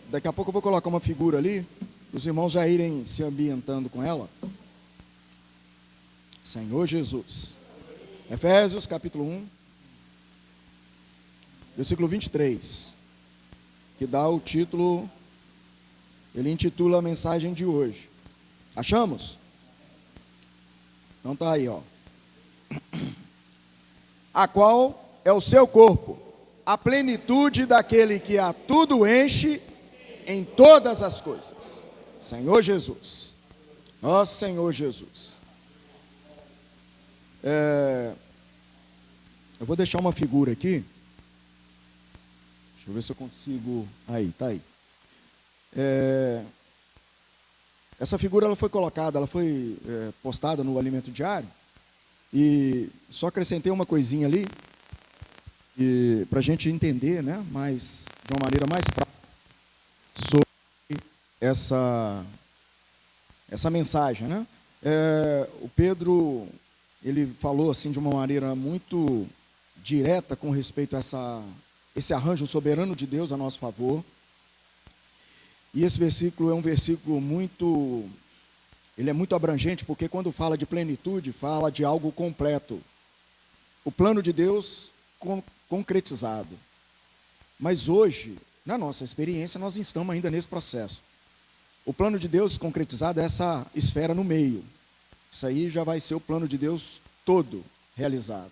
Daqui a pouco eu vou colocar uma figura ali, os irmãos já irem se ambientando com ela. Senhor Jesus. Efésios capítulo 1, versículo 23, que dá o título, ele intitula a mensagem de hoje. Achamos? Então tá aí, ó. A qual é o seu corpo, a plenitude daquele que a tudo enche em todas as coisas. Senhor Jesus. Nosso Senhor Jesus. Eu vou deixar uma figura aqui. Deixa eu ver se eu consigo. Aí, tá aí. Essa figura ela foi colocada, ela foi postada no Alimento Diário. E só acrescentei uma coisinha ali, para a gente entender, né, mais, de uma maneira mais prática, sobre essa mensagem, né? O Pedro, ele falou assim de uma maneira muito direta com respeito a esse arranjo soberano de Deus a nosso favor. E esse versículo é um versículo ele é muito abrangente, porque quando fala de plenitude, fala de algo completo. O plano de Deus concretizado. Mas hoje, na nossa experiência, nós estamos ainda nesse processo. O plano de Deus concretizado é essa esfera no meio. Isso aí já vai ser o plano de Deus todo realizado.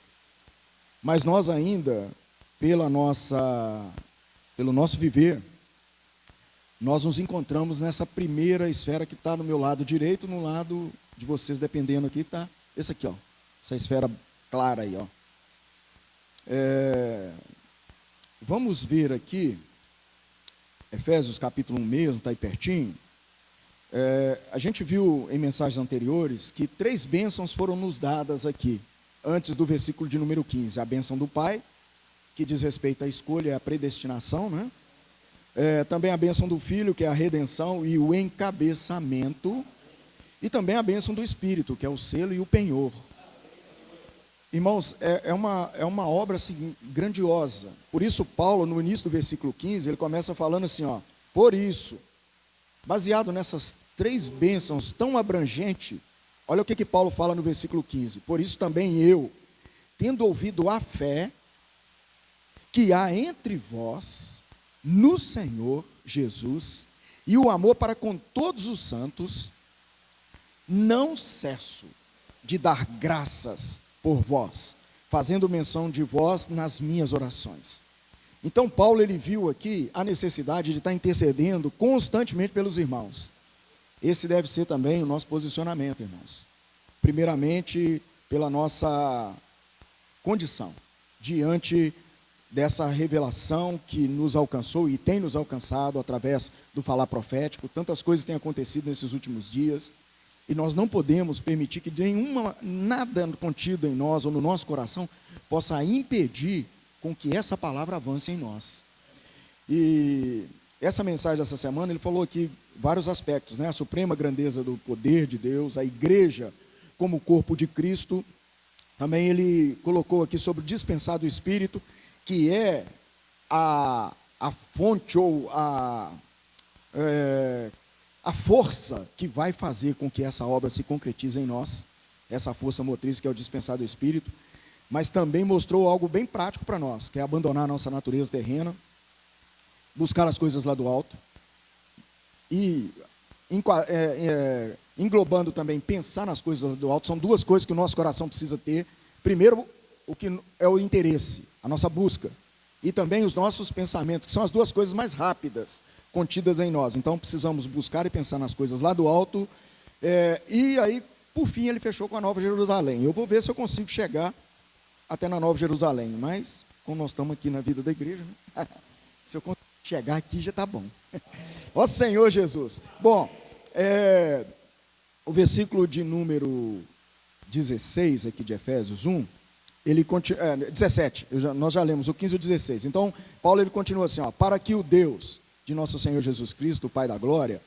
Mas nós ainda, pelo nosso viver, nós nos encontramos nessa primeira esfera que está no meu lado direito, no lado de vocês, dependendo aqui, está esse aqui, ó, essa esfera clara aí, ó. Vamos ver aqui, Efésios capítulo 1 mesmo, está aí pertinho. A gente viu em mensagens anteriores que 3 bênçãos foram nos dadas aqui, antes do versículo de número 15. A bênção do Pai, que diz respeito à escolha e à predestinação, né? Também a bênção do Filho, que é a redenção e o encabeçamento, e também a bênção do Espírito, que é o selo e o penhor. Irmãos, é uma obra assim, grandiosa. Por isso Paulo, no início do versículo 15, ele começa falando assim, ó, por isso, baseado nessas 3 bênçãos tão abrangentes, olha o que Paulo fala no versículo 15, por isso também eu, tendo ouvido a fé que há entre vós, no Senhor Jesus, e o amor para com todos os santos, não cesso de dar graças por vós, fazendo menção de vós nas minhas orações. Então Paulo, ele viu aqui a necessidade de estar intercedendo constantemente pelos irmãos. Esse deve ser também o nosso posicionamento, irmãos. Primeiramente, pela nossa condição, diante dessa revelação que nos alcançou e tem nos alcançado através do falar profético. Tantas coisas têm acontecido nesses últimos dias, e nós não podemos permitir que nada contido em nós ou no nosso coração possa impedir com que essa palavra avance em nós. E essa mensagem dessa semana, ele falou aqui vários aspectos, né? A suprema grandeza do poder de Deus, a igreja como corpo de Cristo. Também ele colocou aqui sobre o dispensar do Espírito, que é a fonte ou a força que vai fazer com que essa obra se concretize em nós, essa força motriz que é o dispensar do Espírito. Mas também mostrou algo bem prático para nós, que é abandonar a nossa natureza terrena, buscar as coisas lá do alto, e englobando também pensar nas coisas lá do alto. São 2 coisas que o nosso coração precisa ter. Primeiro, o que é o interesse, a nossa busca, e também os nossos pensamentos, que são as 2 coisas mais rápidas contidas em nós. Então precisamos buscar e pensar nas coisas lá do alto. E aí, por fim, ele fechou com a Nova Jerusalém. Eu vou ver se eu consigo chegar até na Nova Jerusalém, mas como nós estamos aqui na vida da igreja, né? Se eu consigo chegar aqui já está bom. Ó Senhor Jesus. Bom, o versículo de número 16 aqui de Efésios 1, ele continua, 17, nós já lemos o 15 e o 16. Então, Paulo, ele continua assim, ó, para que o Deus de nosso Senhor Jesus Cristo, o Pai da glória,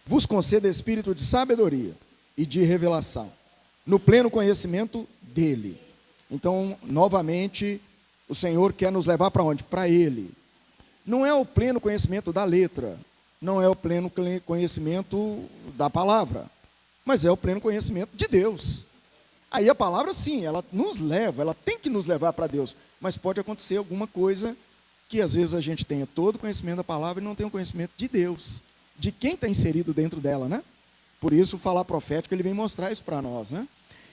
vos conceda espírito de sabedoria e de revelação, no pleno conhecimento dele. Então, novamente, o Senhor quer nos levar para onde? Para Ele. não é o pleno conhecimento da letra, não é o pleno conhecimento da palavra, mas é o pleno conhecimento de Deus. Aí a palavra, sim, ela nos leva, ela tem que nos levar para Deus, mas pode acontecer alguma coisa que às vezes a gente tenha todo o conhecimento da palavra e não tenha o conhecimento de Deus, de quem está inserido dentro dela, né? Por isso o falar profético, ele vem mostrar isso para nós, né?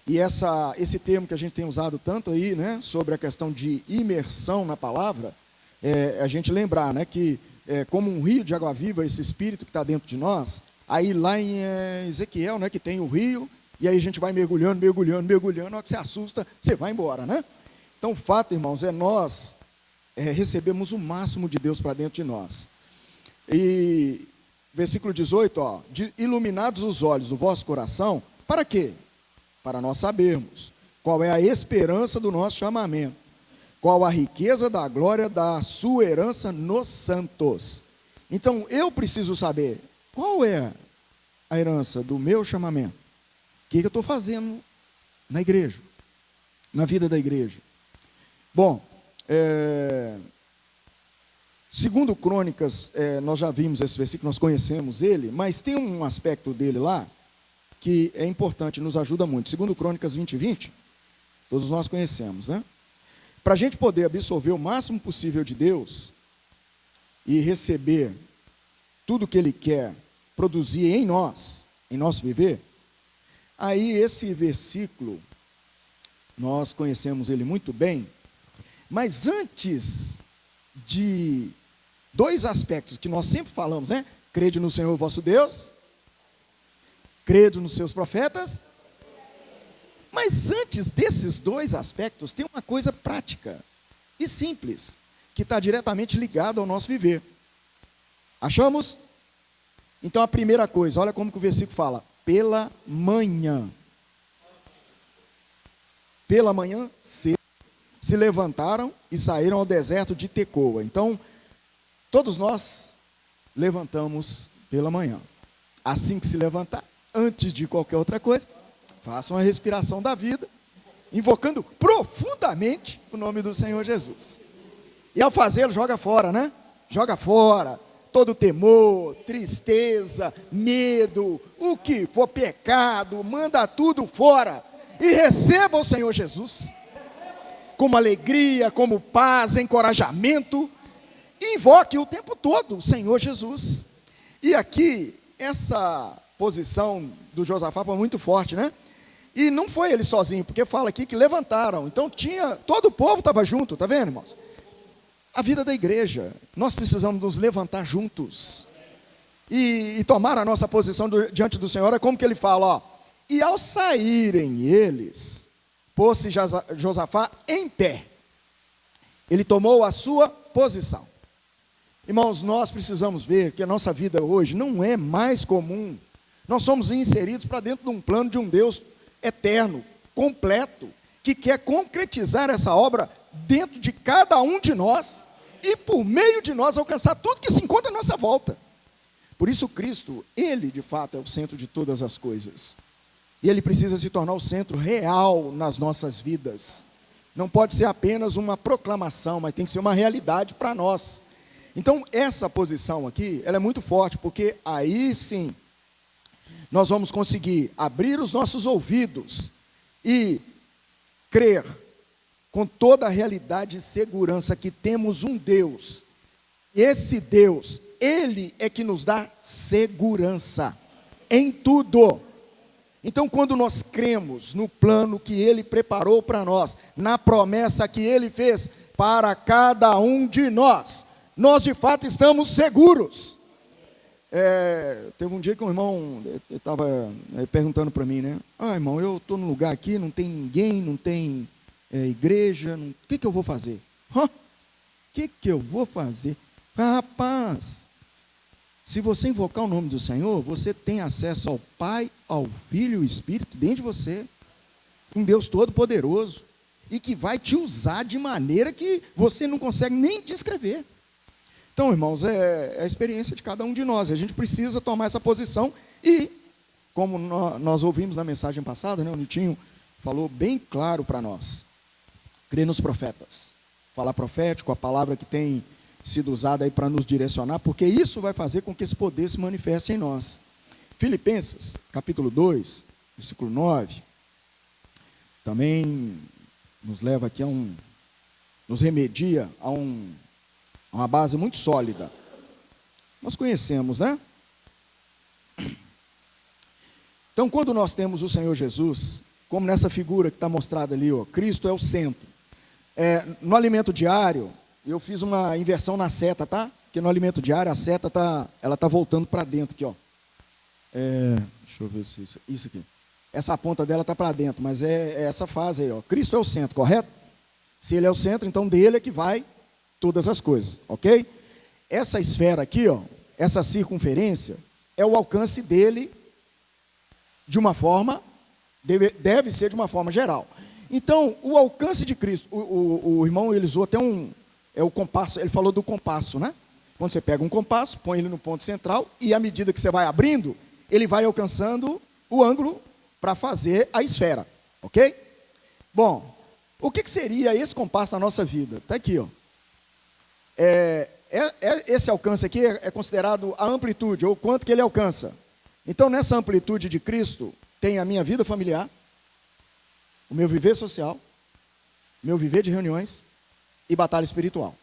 E esse termo que a gente tem usado tanto aí, né, sobre a questão de imersão na palavra, a gente lembrar, né, que como um rio de água viva, esse espírito que está dentro de nós, aí lá em Ezequiel, né, que tem o rio, e aí a gente vai mergulhando, na hora que você assusta, você vai embora, né? Então o fato, irmãos, nós recebemos o máximo de Deus para dentro de nós. E versículo 18, ó, iluminados os olhos do vosso coração, para quê? Para nós sabermos qual é a esperança do nosso chamamento, qual a riqueza da glória da sua herança nos santos. Então, eu preciso saber qual é a herança do meu chamamento. O que eu estou fazendo na igreja, na vida da igreja. Bom, segundo Crônicas, nós já vimos esse versículo, nós conhecemos ele, mas tem um aspecto dele lá, que é importante, nos ajuda muito. Segundo Crônicas 20:20, todos nós conhecemos, né? Para a gente poder absorver o máximo possível de Deus e receber tudo que Ele quer produzir em nós, em nosso viver, aí esse versículo, nós conhecemos ele muito bem, mas antes de dois aspectos que nós sempre falamos, né? Crede no Senhor vosso Deus, crede nos seus profetas. Mas antes desses dois aspectos, tem uma coisa prática e simples, que está diretamente ligada ao nosso viver. Achamos? Então a primeira coisa, olha como que o versículo fala, pela manhã. Pela manhã, cedo, se levantaram e saíram ao deserto de Tecoa. Então, todos nós levantamos pela manhã. Assim que se levantar, antes de qualquer outra coisa, faça uma respiração da vida, invocando profundamente o nome do Senhor Jesus. E ao fazê-lo, joga fora, né? Joga fora todo temor, tristeza, medo, o que for pecado, manda tudo fora. E receba o Senhor Jesus, como alegria, como paz, encorajamento. E invoque o tempo todo o Senhor Jesus. E aqui, essa posição do Josafá foi muito forte, né? E não foi ele sozinho, porque fala aqui que levantaram. Então todo o povo estava junto, tá vendo, irmãos? A vida da igreja, nós precisamos nos levantar juntos e tomar a nossa posição diante do Senhor. É como que ele fala, ó, e ao saírem eles, pôs-se Josafá em pé, ele tomou a sua posição. Irmãos, nós precisamos ver que a nossa vida hoje não é mais comum. Nós somos inseridos para dentro de um plano de um Deus eterno, completo, que quer concretizar essa obra dentro de cada um de nós e por meio de nós alcançar tudo que se encontra à nossa volta. Por isso Cristo, Ele de fato é o centro de todas as coisas. E Ele precisa se tornar o centro real nas nossas vidas. Não pode ser apenas uma proclamação, mas tem que ser uma realidade para nós. Então essa posição aqui, ela é muito forte, porque aí sim, nós vamos conseguir abrir os nossos ouvidos e crer com toda a realidade e segurança que temos um Deus. Esse Deus, Ele é que nos dá segurança em tudo. Então, quando nós cremos no plano que Ele preparou para nós, na promessa que Ele fez para cada um de nós, nós de fato estamos seguros. Teve um dia que um irmão estava perguntando para mim, né? Irmão, eu estou num lugar aqui, não tem ninguém, não tem igreja, o que eu vou fazer? O que eu vou fazer? Rapaz, se você invocar o nome do Senhor, você tem acesso ao Pai, ao Filho e ao Espírito dentro de você. Um Deus todo-poderoso e que vai te usar de maneira que você não consegue nem descrever. Então, irmãos, é a experiência de cada um de nós. A gente precisa tomar essa posição e, como nós ouvimos na mensagem passada, né, o Nitinho falou bem claro para nós. Crer nos profetas. Falar profético, a palavra que tem sido usada aí para nos direcionar, porque isso vai fazer com que esse poder se manifeste em nós. Filipenses, capítulo 2, versículo 9, também nos leva aqui nos remedia a uma base muito sólida. Nós conhecemos, né? Então, quando nós temos o Senhor Jesus, como nessa figura que está mostrada ali, ó, Cristo é o centro. No alimento diário, eu fiz uma inversão na seta, tá? Porque no alimento diário a seta ela tá voltando para dentro aqui, ó. Deixa eu ver se isso aqui. Essa ponta dela está para dentro, mas é essa fase aí, ó. Cristo é o centro, correto? Se ele é o centro, então dele é que vai todas as coisas, ok? Essa esfera aqui, ó, essa circunferência, é o alcance dele de uma forma, deve ser de uma forma geral. Então, o alcance de Cristo, o irmão, ele usou até o compasso, ele falou do compasso, né? Quando você pega um compasso, põe ele no ponto central, e à medida que você vai abrindo, ele vai alcançando o ângulo para fazer a esfera, ok? Bom, o que seria esse compasso na nossa vida? Está aqui, ó. Esse alcance aqui é considerado a amplitude, ou quanto que ele alcança. Então, nessa amplitude de Cristo, tem a minha vida familiar, o meu viver social, meu viver de reuniões e batalha espiritual.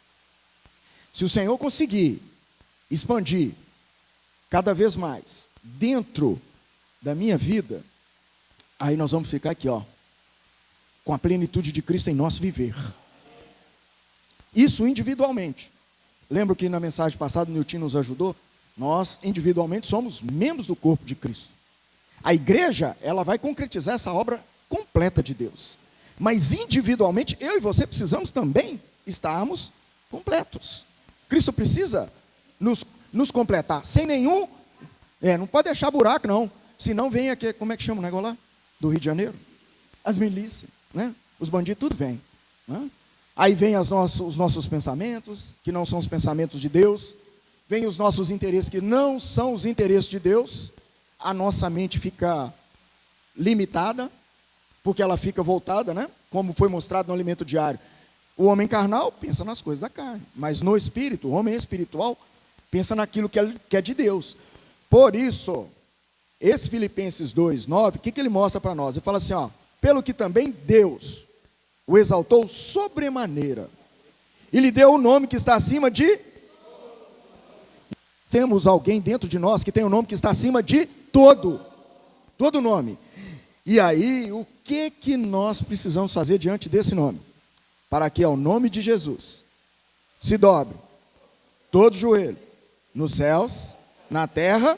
Se o Senhor conseguir expandir cada vez mais dentro da minha vida, aí nós vamos ficar aqui, ó, com a plenitude de Cristo em nosso viver. Isso individualmente. Lembra que na mensagem passada o Nilton nos ajudou? Nós individualmente somos membros do corpo de Cristo. A igreja, ela vai concretizar essa obra completa de Deus. Mas individualmente, eu e você precisamos também estarmos completos. Cristo precisa nos completar, sem nenhum... não pode deixar buraco, não. Senão vem aqui, como é que chama o negócio lá? Do Rio de Janeiro? As milícias, né? Os bandidos, tudo vem. Né? Aí vem os nossos pensamentos, que não são os pensamentos de Deus. Vem os nossos interesses, que não são os interesses de Deus. A nossa mente fica limitada, porque ela fica voltada, né? Como foi mostrado no alimento diário. O homem carnal pensa nas coisas da carne, mas no espírito, o homem espiritual pensa naquilo que é de Deus. Por isso, esse Filipenses 2, 9, o que ele mostra para nós? Ele fala assim, ó, pelo que também Deus o exaltou sobremaneira, e lhe deu o nome que está acima de... Temos alguém dentro de nós que tem o nome que está acima de todo nome. E aí, o que nós precisamos fazer diante desse nome? Para que ao nome de Jesus se dobre todo joelho, nos céus, na terra,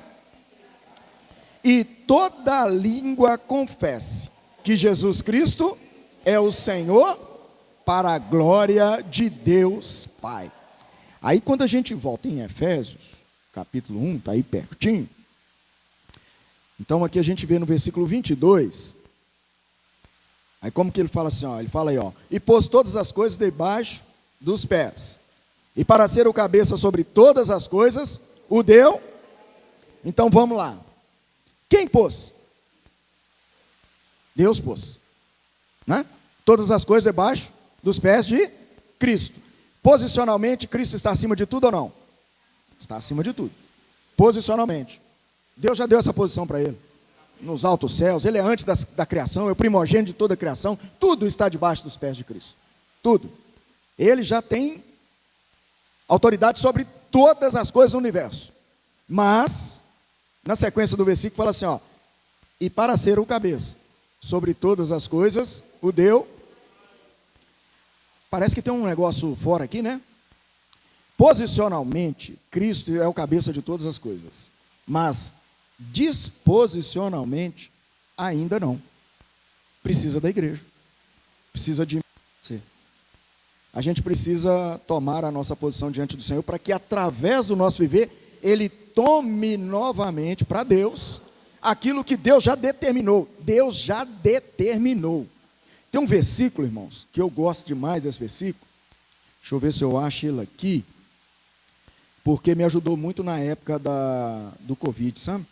e toda língua confesse que Jesus Cristo é o Senhor, para a glória de Deus Pai. Aí quando a gente volta em Efésios, capítulo 1, está aí pertinho. Então aqui a gente vê no versículo 22, aí como que ele fala assim, ó, ele fala aí, ó, e pôs todas as coisas debaixo dos pés, e para ser o cabeça sobre todas as coisas, o deu. Então vamos lá. Quem pôs? Deus pôs, né? Todas as coisas debaixo dos pés de Cristo. Posicionalmente, Cristo está acima de tudo ou não? Está acima de tudo. Posicionalmente. Deus já deu essa posição para ele. Nos altos céus, ele é antes da criação, é o primogênito de toda a criação. Tudo está debaixo dos pés de Cristo. Tudo. Ele já tem autoridade sobre todas as coisas do universo. Mas, na sequência do versículo, fala assim, ó, e para ser o cabeça sobre todas as coisas, o deu. Parece que tem um negócio fora aqui, né? Posicionalmente, Cristo é o cabeça de todas as coisas. Mas, disposicionalmente, ainda não. Precisa da igreja. Precisa de ser. A gente precisa tomar a nossa posição diante do Senhor para que, através do nosso viver, Ele tome novamente para Deus aquilo que Deus já determinou. Deus já determinou. Tem um versículo, irmãos, que eu gosto demais desse versículo. Deixa eu ver se eu acho ele aqui. Porque me ajudou muito na época do Covid, sabe?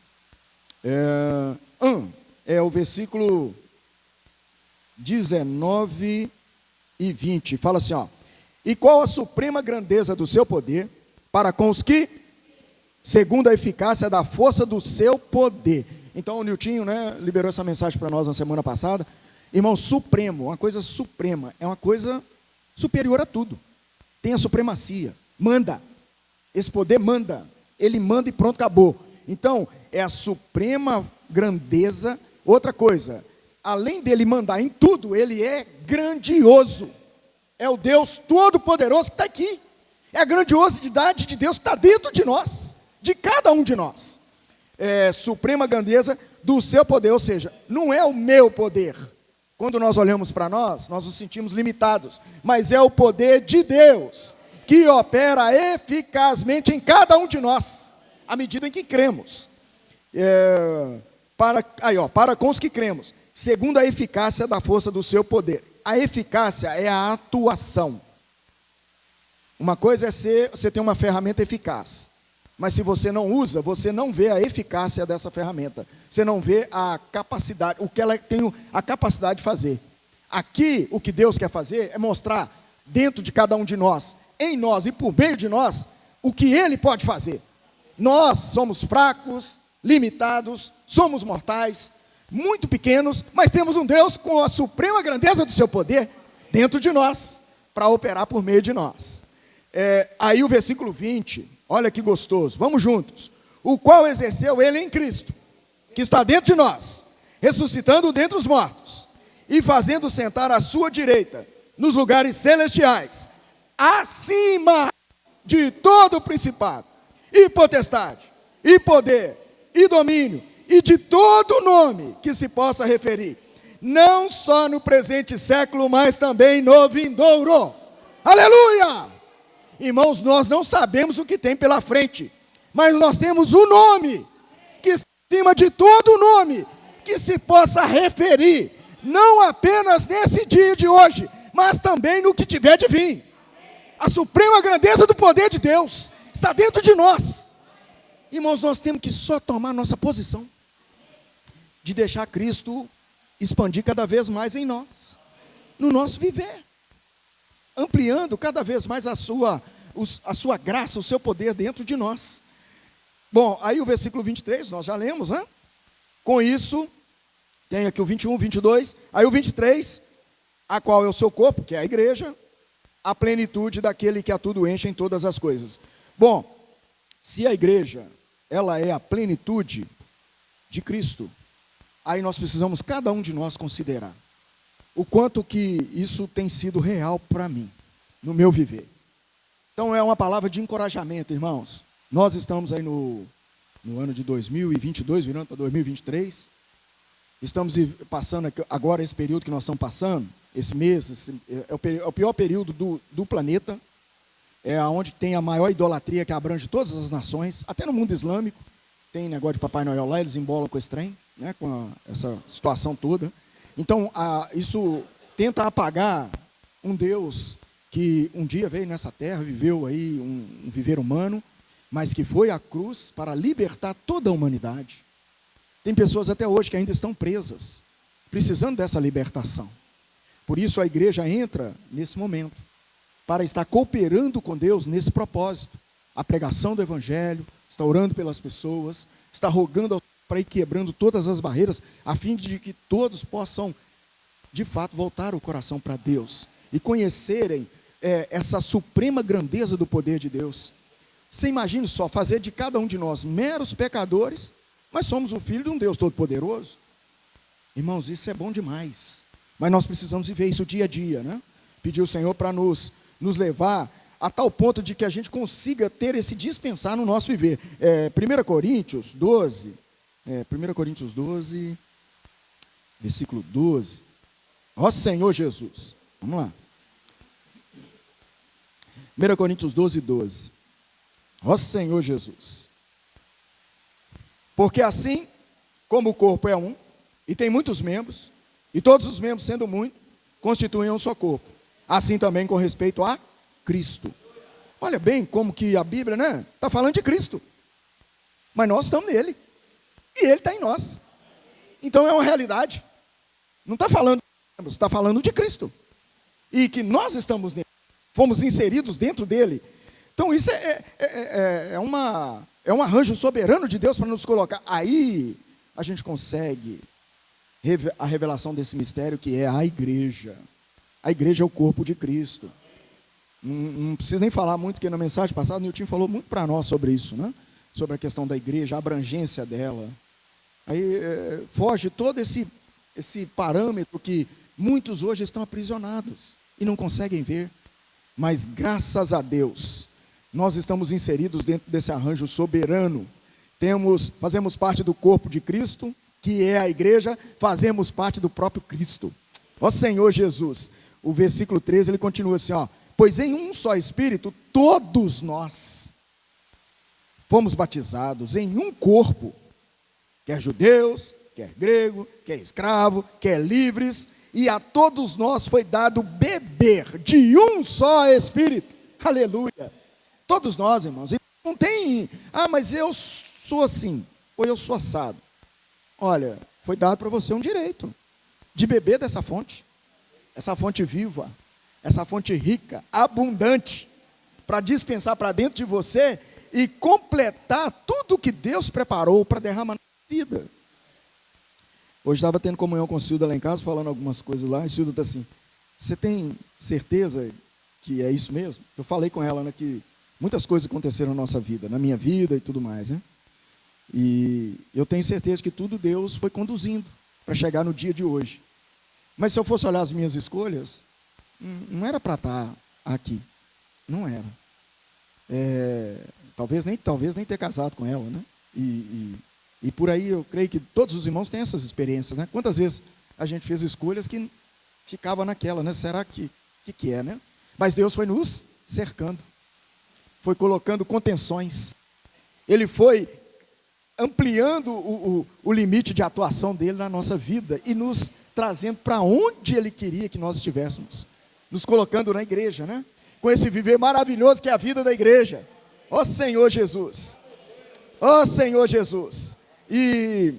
É o versículo 19 e 20. Fala assim, ó. E qual a suprema grandeza do seu poder para com os que, segundo a eficácia da força do seu poder. Então o Niltinho, né, liberou essa mensagem para nós na semana passada. Irmão, supremo, uma coisa suprema, é uma coisa superior a tudo. Tem a supremacia, manda. Esse poder manda, ele manda e pronto, acabou. Então, é a suprema grandeza. Outra coisa, além dele mandar em tudo, ele é grandioso. É o Deus Todo-Poderoso que está aqui. É a grandiosidade de Deus que está dentro de nós, de cada um de nós. É suprema grandeza do seu poder, ou seja, não é o meu poder. Quando nós olhamos para nós nos sentimos limitados, mas é o poder de Deus que opera eficazmente em cada um de nós, à medida em que cremos. Para com os que cremos, segundo a eficácia da força do seu poder. A eficácia é a atuação. Uma coisa é você ter uma ferramenta eficaz, mas se você não usa, você não vê a eficácia dessa ferramenta. Você não vê a capacidade, o que ela tem a capacidade de fazer. Aqui, o que Deus quer fazer é mostrar dentro de cada um de nós, em nós e por meio de nós, o que Ele pode fazer. Nós somos fracos, limitados, somos mortais, muito pequenos, mas temos um Deus com a suprema grandeza do seu poder dentro de nós, para operar por meio de nós. Aí o versículo 20, olha que gostoso, vamos juntos. O qual exerceu ele em Cristo, que está dentro de nós, ressuscitando dentre os mortos, e fazendo sentar à sua direita, nos lugares celestiais, acima de todo principado, e potestade, e poder, e domínio, e de todo nome que se possa referir, não só no presente século, mas também no vindouro. Aleluia! Irmãos, nós não sabemos o que tem pela frente, mas nós temos o nome, que acima de todo nome, que se possa referir, não apenas nesse dia de hoje, mas também no que tiver de vir. A suprema grandeza do poder de Deus está dentro de nós. Irmãos, nós temos que só tomar nossa posição, de deixar Cristo expandir cada vez mais em nós, no nosso viver, ampliando cada vez mais a sua graça, o seu poder dentro de nós. Bom, aí o versículo 23, nós já lemos, né? Com isso, tem aqui o 21, 22, aí o 23, a qual é o seu corpo, que é a igreja, a plenitude daquele que a tudo enche em todas as coisas. Bom, se a igreja, ela é a plenitude de Cristo, aí nós precisamos, cada um de nós, considerar o quanto que isso tem sido real para mim, no meu viver. Então é uma palavra de encorajamento, irmãos. Nós estamos aí no ano de 2022, virando para 2023. Estamos passando agora esse período que nós estamos passando, esse mês, é o pior período do planeta. É onde tem a maior idolatria que abrange todas as nações, até no mundo islâmico. Tem negócio de Papai Noel lá, eles embolam com esse trem, né, com essa situação toda. Então, isso tenta apagar um Deus que um dia veio nessa terra, viveu aí um viver humano, mas que foi à cruz para libertar toda a humanidade. Tem pessoas até hoje que ainda estão presas, precisando dessa libertação. Por isso a igreja entra nesse momento, para estar cooperando com Deus nesse propósito. A pregação do Evangelho, está orando pelas pessoas, está rogando para ir quebrando todas as barreiras, a fim de que todos possam, de fato, voltar o coração para Deus e conhecerem essa suprema grandeza do poder de Deus. Você imagine só, fazer de cada um de nós meros pecadores, mas somos o filho de um Deus Todo-Poderoso. Irmãos, isso é bom demais, mas nós precisamos viver isso dia a dia, né? Pedir ao Senhor para nos levar a tal ponto de que a gente consiga ter esse dispensar no nosso viver. 1 Coríntios 12, versículo 12. Ó Senhor Jesus, vamos lá. 1 Coríntios 12, 12. Ó Senhor Jesus. Porque assim como o corpo é um, e tem muitos membros, e todos os membros, sendo muitos, constituem um só corpo. Assim também com respeito a Cristo. Olha bem como que a Bíblia, né, está falando de Cristo. Mas nós estamos nele. E ele está em nós. Então é uma realidade. Não está falando de membros, está falando de Cristo. E que nós estamos nele. fomos inseridos dentro dele. Então isso é um arranjo soberano de Deus para nos colocar. Aí a gente consegue a revelação desse mistério que é a igreja. A igreja é o corpo de Cristo. Não preciso nem falar muito, porque na mensagem passada o Nilton falou muito para nós sobre isso, né? Sobre a questão da igreja, a abrangência dela. Aí foge todo esse parâmetro que muitos hoje estão aprisionados e não conseguem ver. Mas graças a Deus, nós estamos inseridos dentro desse arranjo soberano. Fazemos parte do corpo de Cristo, que é a igreja, fazemos parte do próprio Cristo. Ó Senhor Jesus, o versículo 13, ele continua assim, ó: pois em um só Espírito, todos nós fomos batizados em um corpo, quer judeus, quer grego, quer escravo, quer livres, e a todos nós foi dado beber de um só Espírito. Aleluia! Todos nós, irmãos. Não tem, mas eu sou assim, ou eu sou assado. Olha, foi dado para você um direito de beber dessa fonte, essa fonte viva, essa fonte rica, abundante, para dispensar para dentro de você e completar tudo que Deus preparou para derramar na vida. Hoje estava tendo comunhão com o Silda lá em casa, falando algumas coisas lá, e o Silda está assim: você tem certeza que é isso mesmo? Eu falei com ela, né, que muitas coisas aconteceram na nossa vida, na minha vida e tudo mais, né? E eu tenho certeza que tudo Deus foi conduzindo para chegar no dia de hoje. Mas se eu fosse olhar as minhas escolhas, não era para estar aqui, não era. Talvez nem ter casado com ela, né? E por aí eu creio que todos os irmãos têm essas experiências, né? Quantas vezes a gente fez escolhas que ficava naquela, né? Será que é, né? Mas Deus foi nos cercando, foi colocando contenções, Ele foi ampliando o limite de atuação dele na nossa vida e nos trazendo para onde Ele queria que nós estivéssemos, nos colocando na igreja, né? Com esse viver maravilhoso que é a vida da igreja. Ó Senhor Jesus! Ó Senhor Jesus! E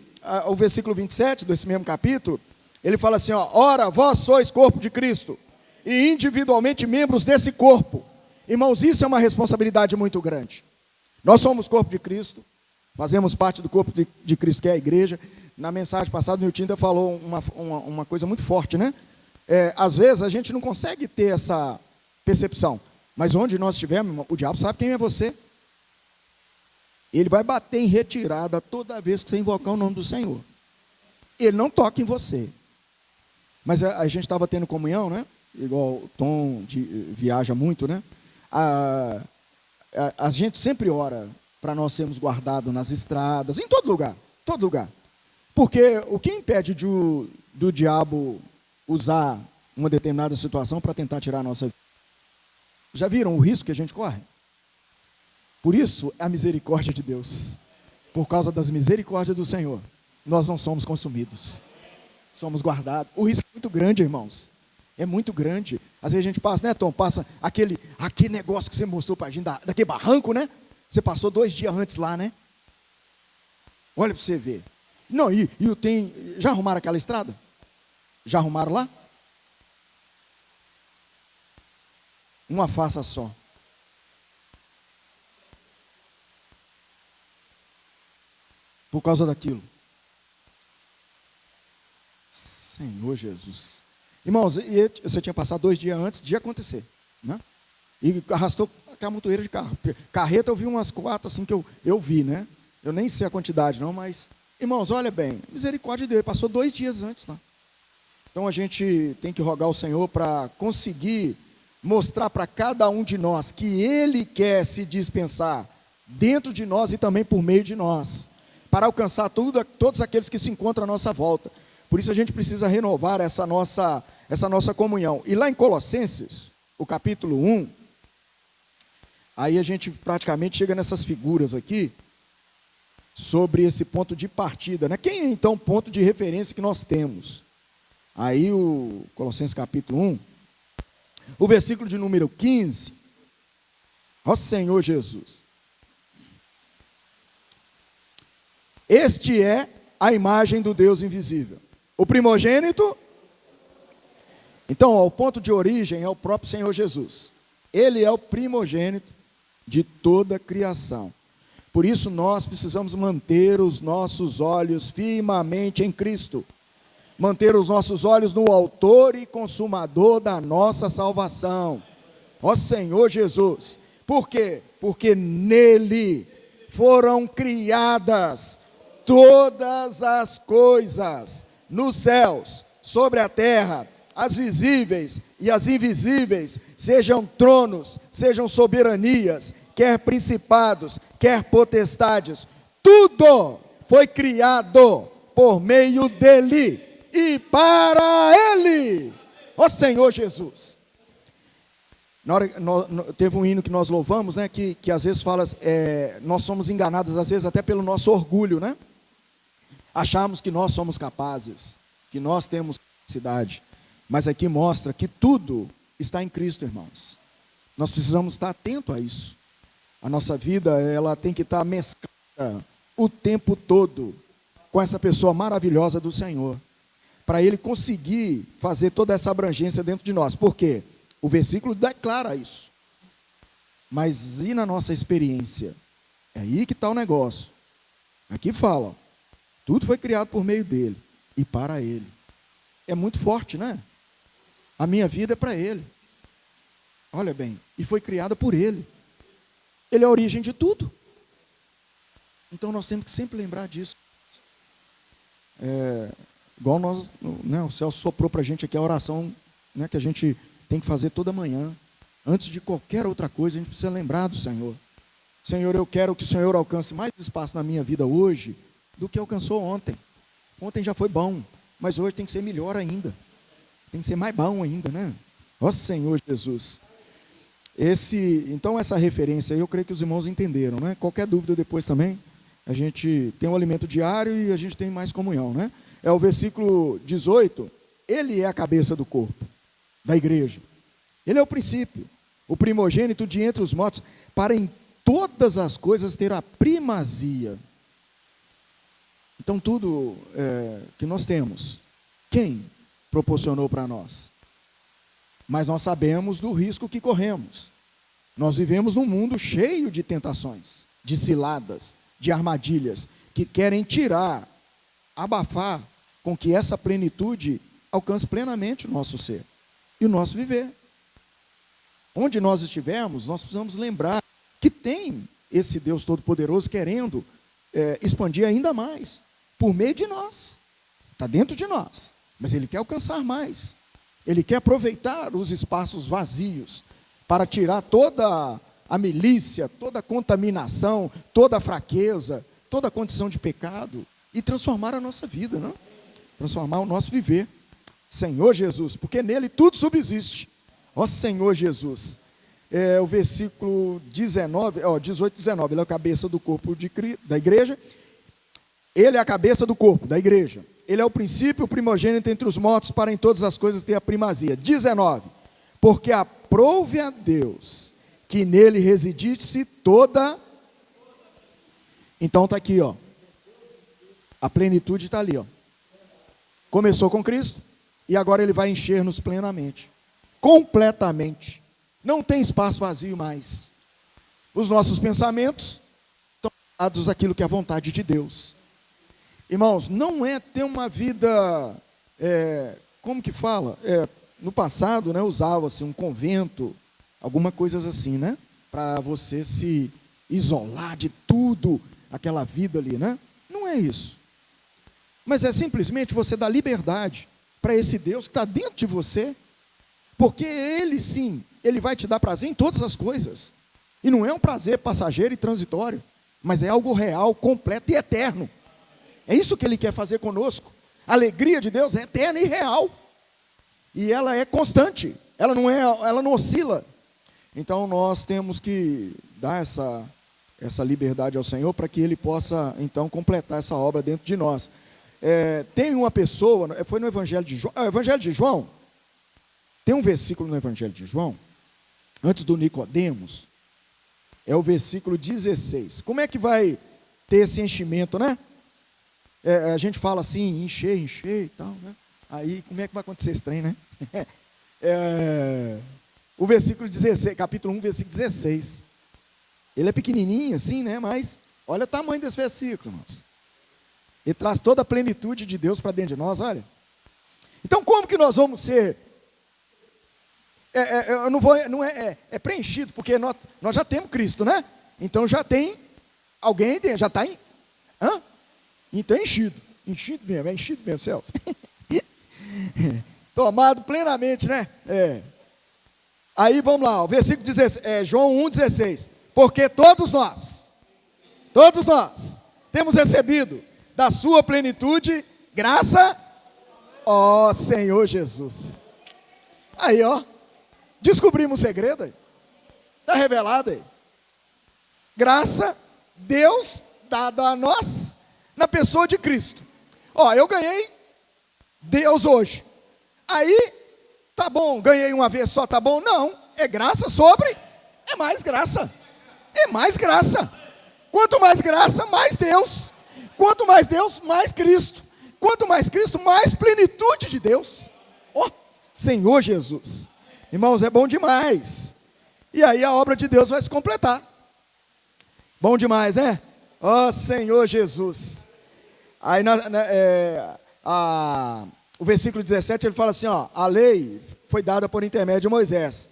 o versículo 27 desse mesmo capítulo, ele fala assim, ó: ora, vós sois corpo de Cristo, e individualmente membros desse corpo. Irmãos, isso é uma responsabilidade muito grande. Nós somos corpo de Cristo, fazemos parte do corpo de Cristo, que é a igreja. Na mensagem passada, o Nilton ainda falou uma coisa muito forte, né? Às vezes a gente não consegue ter essa percepção, mas onde nós estivermos, o diabo sabe quem é você. Ele vai bater em retirada toda vez que você invocar o nome do Senhor. Ele não toca em você. Mas a gente estava tendo comunhão, né? Igual o Tom viaja muito, né? A gente sempre ora para nós sermos guardados nas estradas, em todo lugar, todo lugar. Porque o que impede do diabo usar uma determinada situação para tentar tirar a nossa vida? Já viram o risco que a gente corre? Por isso, a misericórdia de Deus. Por causa das misericórdias do Senhor, nós não somos consumidos. Somos guardados. O risco é muito grande, irmãos. É muito grande. Às vezes a gente passa, né, Tom? Passa aquele negócio que você mostrou para a gente, daquele barranco, né? Você passou 2 dias antes lá, né? Olha para você ver. Não, já arrumaram aquela estrada? Já arrumaram lá? Uma face só. Por causa daquilo. Senhor Jesus. Irmãos, você tinha passado 2 dias antes de acontecer, né? E arrastou a montoeira de carro. Carreta eu vi umas 4 assim que eu vi, né? Eu nem sei a quantidade não, mas... Irmãos, olha bem, misericórdia de Deus, passou 2 dias antes lá. Então a gente tem que rogar ao Senhor para conseguir mostrar para cada um de nós que Ele quer se dispensar dentro de nós e também por meio de nós, para alcançar todos aqueles que se encontram à nossa volta. Por isso a gente precisa renovar essa nossa comunhão. E lá em Colossenses, o capítulo 1, aí a gente praticamente chega nessas figuras aqui, sobre esse ponto de partida, né? Quem é então o ponto de referência que nós temos? Aí o Colossenses capítulo 1, o versículo de número 15, ó Senhor Jesus. Este é a imagem do Deus invisível, o primogênito. Então, ó, o ponto de origem é o próprio Senhor Jesus. Ele é o primogênito de toda a criação. Por isso nós precisamos manter os nossos olhos firmemente em Cristo. Manter os nossos olhos no autor e consumador da nossa salvação. Ó Senhor Jesus. Por quê? Porque nele foram criadas todas as coisas, nos céus, sobre a terra, as visíveis e as invisíveis, sejam tronos, sejam soberanias, quer principados, quer potestades, tudo foi criado por meio dele e para ele, ó Senhor Jesus. Na hora, teve um hino que nós louvamos, né, que às vezes fala, nós somos enganados, às vezes até pelo nosso orgulho, né? Achamos que nós somos capazes, que nós temos capacidade, mas aqui mostra que tudo está em Cristo, irmãos. Nós precisamos estar atentos a isso. A nossa vida, ela tem que estar mesclada o tempo todo com essa pessoa maravilhosa do Senhor, para Ele conseguir fazer toda essa abrangência dentro de nós. Por quê? O versículo declara isso. Mas e na nossa experiência? É aí que está o negócio. Aqui fala, ó, tudo foi criado por meio dele e para ele. É muito forte, né? A minha vida é para ele. Olha bem, e foi criada por ele. Ele é a origem de tudo. Então nós temos que sempre lembrar disso. Igual nós, né, o Celso soprou para a gente aqui a oração, né, que a gente tem que fazer toda manhã. Antes de qualquer outra coisa, a gente precisa lembrar do Senhor. Senhor, eu quero que o Senhor alcance mais espaço na minha vida hoje do que alcançou ontem. Ontem já foi bom, mas hoje tem que ser melhor ainda. Tem que ser mais bom ainda, né? Ó Senhor Jesus. Então essa referência aí, eu creio que os irmãos entenderam, né? Qualquer dúvida depois também, a gente tem um alimento diário e a gente tem mais comunhão, né? É o versículo 18, ele é a cabeça do corpo, da igreja. Ele é o princípio, o primogênito de entre os mortos, para em todas as coisas ter a primazia. Então tudo que nós temos, quem proporcionou para nós? Mas nós sabemos do risco que corremos. Nós vivemos num mundo cheio de tentações, de ciladas, de armadilhas, que querem tirar, abafar, com que essa plenitude alcance plenamente o nosso ser e o nosso viver. Onde nós estivermos, nós precisamos lembrar que tem esse Deus Todo-Poderoso querendo expandir ainda mais, por meio de nós. Está dentro de nós, mas Ele quer alcançar mais. Ele quer aproveitar os espaços vazios para tirar toda a milícia, toda a contaminação, toda a fraqueza, toda a condição de pecado e transformar a nossa vida, não? Transformar o nosso viver. Senhor Jesus, porque nele tudo subsiste. Ó Senhor Jesus. O versículo 18, 19, ele é a cabeça do corpo da igreja. Ele é a cabeça do corpo da igreja. Ele é o princípio, o primogênito entre os mortos, para em todas as coisas ter a primazia. 19, porque aprouve a Deus que nele residisse toda. Então está aqui, ó. A plenitude está ali, ó. Começou com Cristo e agora Ele vai encher-nos plenamente, completamente. Não tem espaço vazio mais. Os nossos pensamentos estão ligados àquilo que é a vontade de Deus. Irmãos, não é ter uma vida, como que fala? No passado, né, usava-se um convento, alguma coisas assim, né? Para você se isolar de tudo, aquela vida ali, né? Não é isso. Mas é simplesmente você dar liberdade para esse Deus que está dentro de você, porque Ele sim, Ele vai te dar prazer em todas as coisas. E não é um prazer passageiro e transitório, mas é algo real, completo e eterno. É isso que Ele quer fazer conosco. A alegria de Deus é eterna e real. E ela é constante. Ela não oscila. Então nós temos que dar essa liberdade ao Senhor para que Ele possa então completar essa obra dentro de nós. Tem uma pessoa, foi no Evangelho de João. Evangelho de João, tem um versículo no Evangelho de João, antes do Nicodemos, é o versículo 16. Como é que vai ter esse enchimento, né? A gente fala assim, encher e tal, né? Aí, como é que vai acontecer esse trem, né? o versículo 16, capítulo 1, versículo 16. Ele é pequenininho assim, né? Mas olha o tamanho desse versículo, irmãos. Ele traz toda a plenitude de Deus para dentro de nós, olha. Então, como que nós vamos ser? É preenchido, porque nós já temos Cristo, né? Então já tem alguém dentro, já está então é enchido mesmo, céus. Tomado plenamente, né? Aí vamos lá, o versículo 16, João 1,16. Porque todos nós temos recebido da sua plenitude graça, ó Senhor Jesus. Aí, ó, descobrimos o segredo aí, está revelado aí. Graça, Deus dado a nós na pessoa de Cristo. Ó, eu ganhei Deus hoje. Aí, tá bom, ganhei uma vez só, tá bom? Não, é graça sobre, é mais graça. É mais graça. Quanto mais graça, mais Deus. Quanto mais Deus, mais Cristo. Quanto mais Cristo, mais plenitude de Deus. Ó, Senhor Jesus. Irmãos, é bom demais. E aí a obra de Deus vai se completar. Bom demais, né? Ó, Senhor Jesus. Aí o versículo 17, ele fala assim, ó, a lei foi dada por intermédio de Moisés,